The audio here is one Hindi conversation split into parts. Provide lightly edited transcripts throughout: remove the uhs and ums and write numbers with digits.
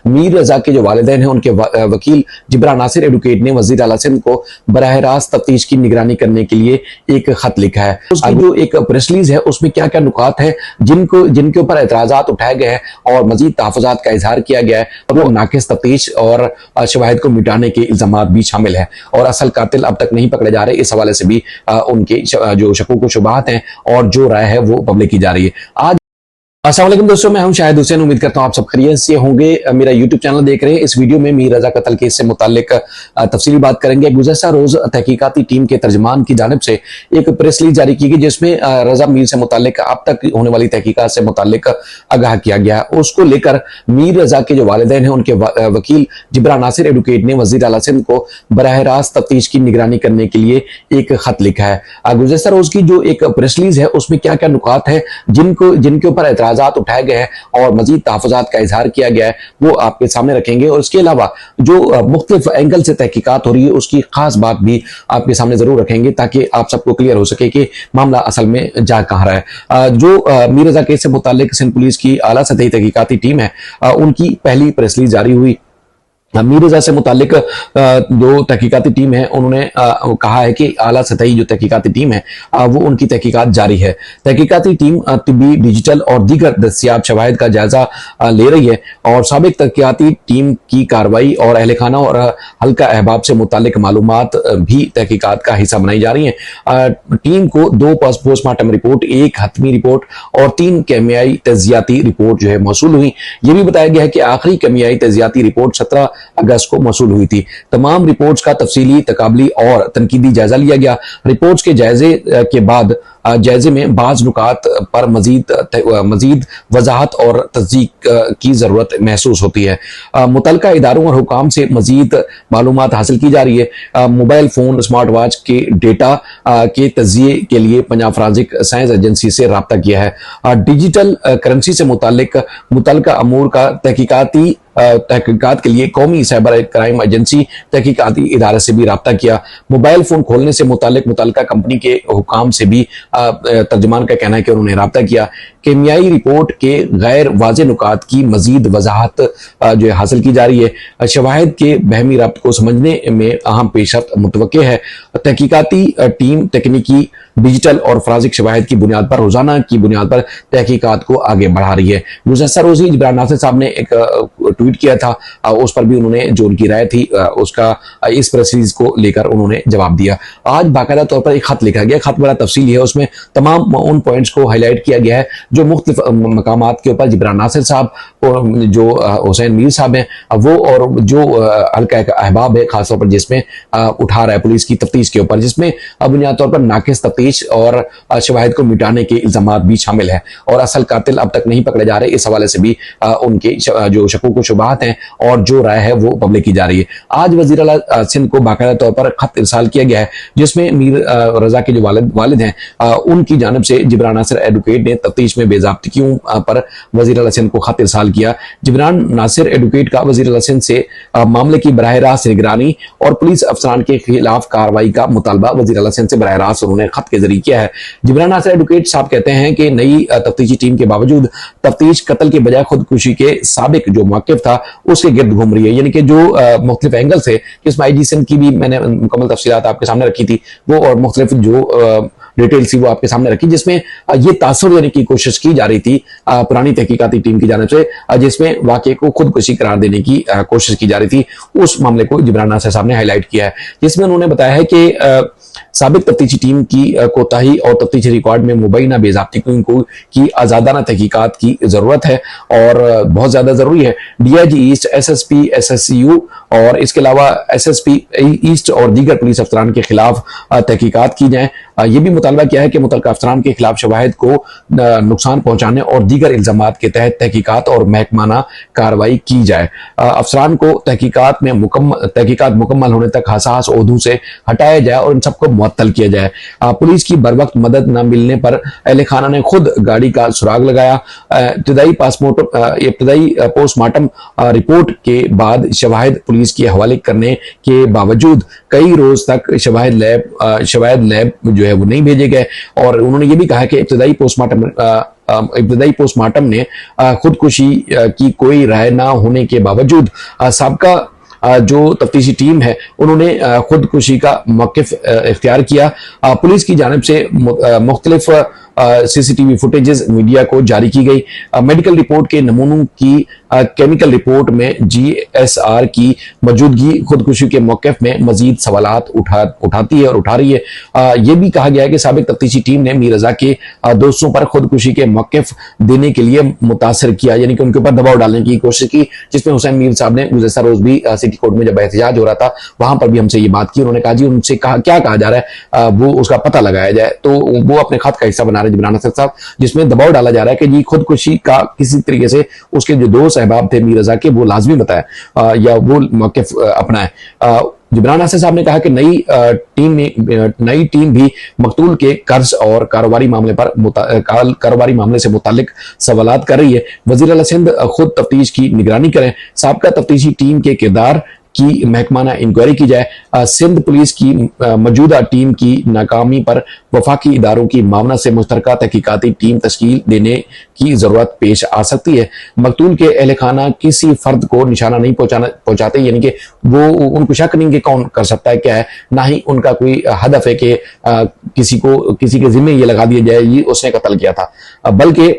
मीर रजा के जो वालिदैन हैं उनके वकील जिब्रान नासिर एडवोकेट ने वजीर आला सिंध को बराह रास्त तफ्तीश की निगरानी करने के लिए एक खत लिखा है। उसकी जो एक प्रेस रिलीज है उसमें क्या क्या नुकात है जिनके ऊपर एतराजात उठाए गए हैं और मजीद तहफ़्फ़ुज़ात का इजहार किया गया है, वो नाकिस तफ्तीश और शवाहिद को मिटाने के इल्जामात भी शामिल है और असल कातिल अब तक नहीं पकड़े जा रहे। इस हवाले से भी उनके जो शकूक व शुबहात हैं और जो राय है वो पब्लिक की जा रही है। आज अस्सलाम वालेकुम दोस्तों, मैं हूं शाहिद हुसैन। उम्मीद करता हूं आप सब खैरियत से होंगे। मेरा यूट्यूब चैनल देख रहे हैं। इस वीडियो में मीर रजा कत्ल केस से मुताल्लिक तफसीली बात करेंगे। गुज़श्ता रोज तहकीकाती टीम के तर्जमान की जानिब से एक प्रेस रिलीज जारी की गई जिसमें रजा मीर से मुताल्लिक अब तक होने वाली तहकीकात से मुताल्लिक आगाह किया गया है। उसको लेकर मीर रजा के जो वालिदैन हैं उनके वकील जिब्रान नासिर एडवोकेट ने वज़ीर आला सिंध को बराह रास्त तफ्तीश की निगरानी करने के लिए एक खत लिखा है। गुज़श्ता रोज की जो एक प्रेस रिलीज है उसमें क्या क्या नुकात है जिनके ऊपर एतराजात उठाए गए हैं और मजीद तहफ़्फ़ुज़ात का इजहार किया गया है, वो आपके सामने रखेंगे। और इसके अलावा जो मुख्तलिफ एंगल से तहकीकात हो रही है उसकी खास बात भी आपके सामने जरूर रखेंगे ताकि आप सबको क्लियर हो सके कि मामला असल में जा कहाँ रहा है। जो मीर रजा केस से मुताल्लिक सिंध पुलिस की आला सतही तहकीकाती टीम है, उनकी पहली प्रेस रिलीज जारी हुई। मीर रजा से मुताल्लिक जो तहकीकाती टीम है उन्होंने कहा है कि आला सतही जो तहकीकाती टीम है वो उनकी तहकीकात जारी है। तहकीकाती टीम तिब्बी, डिजिटल और दीगर दस्तियाब शवाहिद का जायजा ले रही है और साबिक तहकीकाती टीम की कार्रवाई और अहल खाना और हल्का अहबाब से मुताल्लिक मालूमात भी तहकीकात का हिस्सा बनाई जा रही है। टीम को 2 पोस्टमार्टम रिपोर्ट, 1 हतमी रिपोर्ट और 3 केमियाई तजियाती रिपोर्ट जो है मौसूल हुई। यह भी बताया गया है कि आखिरी केमियाई तजियाती रिपोर्ट 17 अगस्त को मौसूल हुई थी। तमाम रिपोर्ट्स का तफसीली, तकाबली और तनकीदी जायजा लिया गया। रिपोर्ट्स के जायजे के बाद जायजे में बाज नुकात पर मजीद वजाहत और तस्दीक की जरूरत महसूस होती है। मुतलका इदारों और हुकाम से मजीद मालूमात हासिल की जा रही है। मोबाइल फोन, स्मार्ट वॉच के डेटा के तजिए के लिए पंजाब फॉरेंसिक साइंस एजेंसी से रब्ता किया है। डिजिटल करेंसी से मुतलका अमूर का तहकीकात के लिए कौमी साइबर क्राइम एजेंसी तहकीकाती इदारे से भी रब्ता किया। मोबाइल फोन खोलने से मुतलका कंपनी के हुकाम से भी तर्जुमान का कहना है कि उन्होंने रब्ता किया। केमियाई रिपोर्ट के गैर वाज़ेह नुकात की मजीद वजाहत जो है हासिल की जा रही है। शवाहिद के बहमी रब्त को समझने में अहम पेशरफ्त मुतवक्के है। तहकीकाती टीम तकनीकी, डिजिटल और फॉरेंसिक शवाहिद की बुनियाद पर, रोजाना की बुनियाद पर तहकीकात को आगे बढ़ा रही है। गुज़श्ता रोज ही जिब्रान नासिर साहब ने एक ट्वीट किया था, उस पर भी उन्होंने जो उनकी राय थी उसका इस प्रेस रिलीज को लेकर उन्होंने जवाब दिया। आज बाकायदा तौर पर एक खत लिखा गया। खत बड़ा तफसीली है, उसमें तमाम उन पॉइंट्स को हाईलाइट किया गया है जो मुख्तलिफ मकामात के ऊपर जिब्रान नासिर साहब और जो हुसैन मीर साहब हैं वो और जो हल्का अहबाब है खासतौर पर जिसमें उठा रहा है पुलिस की तफ्तीश के ऊपर, जिसमें बुनियाद तौर पर नाकिस तफ्तीश और शवाहिद को मिटाने के इल्जामात भी शामिल है और असल कातिल अब तक नहीं पकड़े जा रहे। इस हवाले से भी उनके जो शकूक व शुबहात हैं और जो राय है वो पब्लिक की जा रही है। आज वज़ीर आला सिंध को बाकायदा तौर पर खत इरसाल किया गया है जिसमें मीर रजा के जो वालिद हैं उनकी जानिब से जिब्रान नासिर एडवोकेट ने तफ्तीश में बेज़ाब्तियों पर वज़ीर आला सिंध को खत इरसाल किया। जिब्रान नासिर एडवोकेट का वज़ीर आला सिंध से मामले की बराह रास्त निगरानी और पुलिस अफसरान के खिलाफ कार्रवाई का मुतालबा वज़ीर आला सिंध से बराह रास्त उन्होंने खत के जरिए किया है। जिब्रान नासिर एडवोकेट साहब कहते हैं कि नई तफ्तीशी टीम के बावजूद तफ्तीश कत्ल के बजाय खुदकुशी के साबिक जो मौक़िफ़ था उसके गिर्द घूम रही है। यानी कि जो मुख्तलिफ एंगल से इसमें आईजी सिंध की भी मैंने मुकम्मल तफसीलात आपके सामने रखी थी वो और मुख्तलिफ जो डिटेल्स थी वो आपके सामने रखी, जिसमें ये तासुर देने की कोशिश की जा रही थी पुरानी तहकीकाती टीम की जानिब से, जिसमें वाक़े को खुदकुशी करार देने की कोशिश की जा रही थी। उस मामले को जिब्रान नासिर साहब ने हाईलाइट किया है जिसमें उन्होंने बताया है कि साबिक तफ्तीशी टीम की कोताही और तफ्तीशी रिकॉर्ड में मुबैना बेज़ाब्तियों की आज़ादाना तहकीकात की जरूरत है और बहुत ज्यादा जरूरी है। डीआईजी ईस्ट, एसएसपी, एसएससीयू और इसके अलावा एसएसपी ईस्ट और दीगर पुलिस अफसरान के खिलाफ तहकीकात की जाए। ये भी मुतालबा किया है कि मुतल्लिका अफसरान के खिलाफ शवाहिद को नुकसान पहुंचाने और दीगर इल्जामात के तहत तहकीकात और महकमाना कार्रवाई की जाए। अफसरान को तहकीकात मुकम्मल होने तक हसास ओहदों से हटाया जाए और इन सबको मुअत्तल किया जाए। पुलिस की बर वक्त मदद न मिलने पर अहले खाना ने खुद गाड़ी का सुराग लगाया। इब्तदाई पोस्टमार्टम रिपोर्ट के बाद शवाहिद पुलिस के हवाले करने के बावजूद कई रोज तक शवाहिद लैब जो है वो नहीं भेजे गए और उन्होंने ये भी कहा कि इब्तदाई पोस्टमार्टम इब्तदाई पोस्टमार्टम ने खुदकुशी की कोई राय ना होने के बावजूद साबका जो तफ्तीशी टीम है उन्होंने खुदकुशी का मौकिफ इख्तियार किया। पुलिस की जानिब से मुख्तलिफ सीसीटीवी फुटेजेस मीडिया को जारी की गई। मेडिकल रिपोर्ट के नमूनों की केमिकल रिपोर्ट में GSR की मौजूदगी खुदकुशी के मौकिफ में मजीद सवालात उठाती है और उठा रही है। यह भी कहा गया है कि साबिक तफ्तीशी टीम ने मीर रजा के दोस्तों पर खुदकुशी के मौकिफ देने के लिए मुतासर किया, यानी कि उनके ऊपर दबाव डालने की कोशिश की, जिसमें हुसैन मीर साहब ने गुज़श्ता रोज भी सिटी कोर्ट में जब एहतजाज हो रहा था वहां पर भी हमसे ये बात की। उन्होंने कहा जी उनसे क्या कहा जा रहा है वो उसका पता लगाया जाए। तो वो अपने खत का हिस्सा बना रहे जिब्रान असद साहब, जिसमें दबाव डाला जा रहा है कि जी खुदकुशी का किसी तरीके से उसके जो दोस्त अहबाब थे मीर रजा के वो लाजमी बताए या वो मौकिफ अपनाए। जिब्रान असद साहब ने कहा कि नई टीम भी मकतूल के कर्ज और कारोबारी मामले से मुतालिक सवालात कर रही है। वजीर आला सिंध खुद तफ्तीश की निगरानी करें, साबका तफ्तीशी टीम के किरदार की महकमाना इंक्वायरी की जाए। सिंध पुलिस की मौजूदा टीम की नाकामी पर वफाकी इदारों की मामला से मुश्तरका तहकीकाती टीम तश्कील देने की जरूरत पेश आ सकती है। मकतूल के अहल खाना किसी फर्द को निशाना नहीं पहुंचाते, यानी कि वो उनको शक नहीं कि कौन कर सकता है क्या है, ना ही उनका कोई हदफ है कि किसी के जिम्मे ये लगा दिया जाए ये उसने कत्ल किया था, बल्कि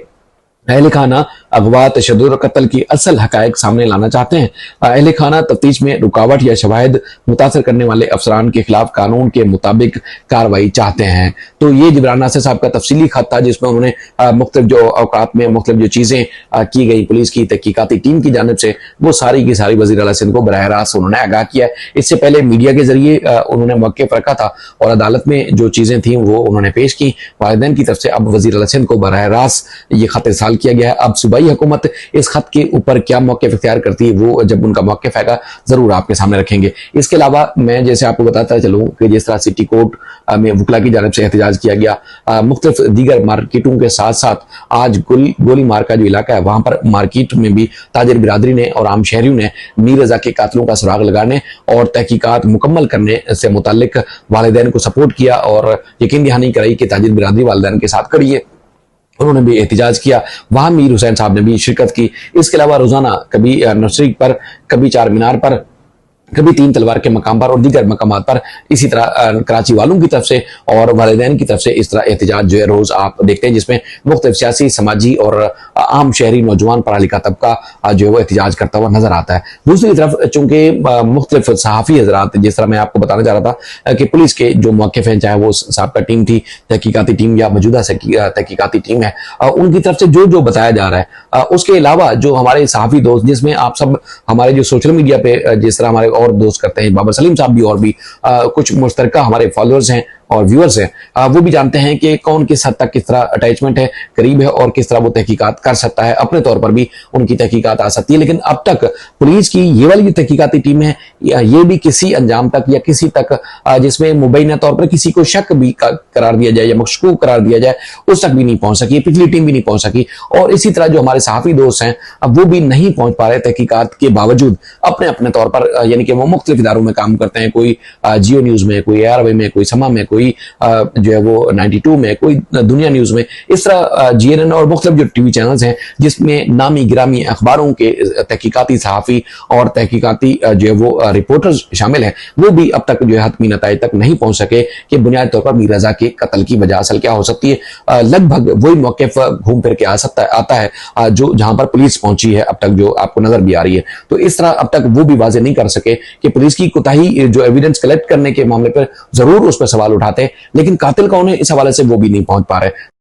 अहल खाना अगवा तशद्दुद और कत्ल की असल हकायक सामने लाना चाहते हैं। अहल खाना तफ्तीश में रुकावट या शवाहिद मुतासर करने वाले अफसरान के खिलाफ कानून के मुताबिक कार्रवाई चाहते हैं। तो ये जिब्रान असद साहब का तफसीली खत था जिसमें उन्होंने मुख्तलिफ जो औकात में मुख्तलिफ जो चीजें की गई पुलिस की तहकीकाती टीम की जानिब से वो सारी की सारी वज़ीर आला सिंध को बराह रास्त उन्होंने आगाह किया है। इससे पहले मीडिया के जरिए उन्होंने मौक़िफ़ रखा था और अदालत में जो चीजें थी वो उन्होंने पेश की। वालिदैन की तरफ से अब वज़ीर आला सिंध को बराह रास्त ये खत इरसाल किया गया है। अब सूबाई हुकूमत इस खत के ऊपर क्या मौक़िफ़ इख्तियार करती है वो जब उनका मौक़िफ़ आएगा जरूर आपके सामने रखेंगे। इसके अलावा मैं जैसे आपको बताता चलूं कि जिस तरह सिटी कोर्ट में वकला की जानिब से एहतजाज किया गया, मुख्तलिफ दीगर मार्केटों के साथ साथ आज गोली मार का जो इलाका है वहां पर मार्केट में भी ताजिर बिरादरी ने और आम शहरियों ने मीर रजा के कातलों का सुराग लगाने और तहकीकात मुकम्मल करने से मुताल्लिक वालिदैन को सपोर्ट किया और यकीन दहानी कराई कि ताजिर बिरादरी वालिदैन के साथ खड़ी है। उन्होंने भी एहतजाज किया, वहां मीर हुसैन साहब ने भी शिरकत की। इसके अलावा रोजाना कभी नर्सरी पर, कभी चार मीनार पर, कभी तीन तलवार के मकाम पर और दीगर मकामात पर इसी तरह कराची वालों की तरफ से और वालिदैन की तरफ से इस तरह एहतजाज जो है रोज आप देखते हैं, जिसमें मुख्तलिफ सियासी, समाजी और आम शहरी नौजवान पढ़ा लिखा तबका जो है वो एहतजाज करता हुआ नजर आता है। दूसरी तरफ चूंकि मुख्तलिफ सहाफ़ी हजरात, जिस तरह मैं आपको बताना चाह रहा था कि पुलिस के जो मौक़िफ़ हैं, चाहे वो साबका टीम थी, तहकीकाती टीम या मौजूदा तहकीकाती टीम है, उनकी तरफ से जो बताया जा रहा है, उसके अलावा जो हमारे सहाफ़ी दोस्त, जिसमें आप सब हमारे जो सोशल मीडिया पे जिस तरह हमारे और दोस्त करते हैं, बाबर सलीम साहब भी और भी कुछ मुश्तरका हमारे फॉलोअर्स हैं और व्यूअर्स हैं, वो भी जानते हैं कि कौन किस हद तक किस तरह अटैचमेंट है, करीब है और किस तरह वो तहकीकात कर सकता है, अपने तौर पर भी उनकी तहकीकात आ सकती है। लेकिन अब तक पुलिस की ये वाली जो तहकीकाती टीम है ये भी किसी अंजाम तक या किसी तक जिसमें मुबैना तौर पर किसी को शक भी करार दिया जाए या मशकूक करार दिया जाए उस तक भी नहीं पहुंच सकी, पिछली टीम भी नहीं पहुंच सकी। और इसी तरह जो हमारे सहाफ़ी दोस्त हैं अब वो भी नहीं पहुंच पा रहे तहकीकात के बावजूद अपने अपने तौर पर, यानी कि वो मुख्तलिफ इदारों में काम करते हैं, कोई जियो न्यूज में, कोई ARY में, कोई समा में, कोई जो है वो 92 में, कोई दुनिया न्यूज में, इस तरह GNN और मुख्तलिफ जो टीवी चैनल्स हैं जिसमें नामी गिरामी अखबारों के तहकीकाती सहाफ़ी और तहकीकाती जो है वो रिपोर्टर्स शामिल हैं, वो भी अब तक जो है हतमी नताइज तक नहीं पहुंच सके कि बुनियादी तौर पर मीर रजा के कत्ल की वजह असल क्या हो सकती है। लगभग वही मौक़िफ़ घूम फिर के आता है जो जहां पर पुलिस पहुंची है अब तक, जो आपको नजर भी आ रही है। तो इस तरह अब तक वो भी वाज़ेह नहीं कर सके कि पुलिस की कोताही जो एविडेंस कलेक्ट करने के मामले पर जरूर उस पर सवाल उठाते, लेकिन कातिल कौन है इस हवाले से वो भी नहीं पहुंच पा रहे।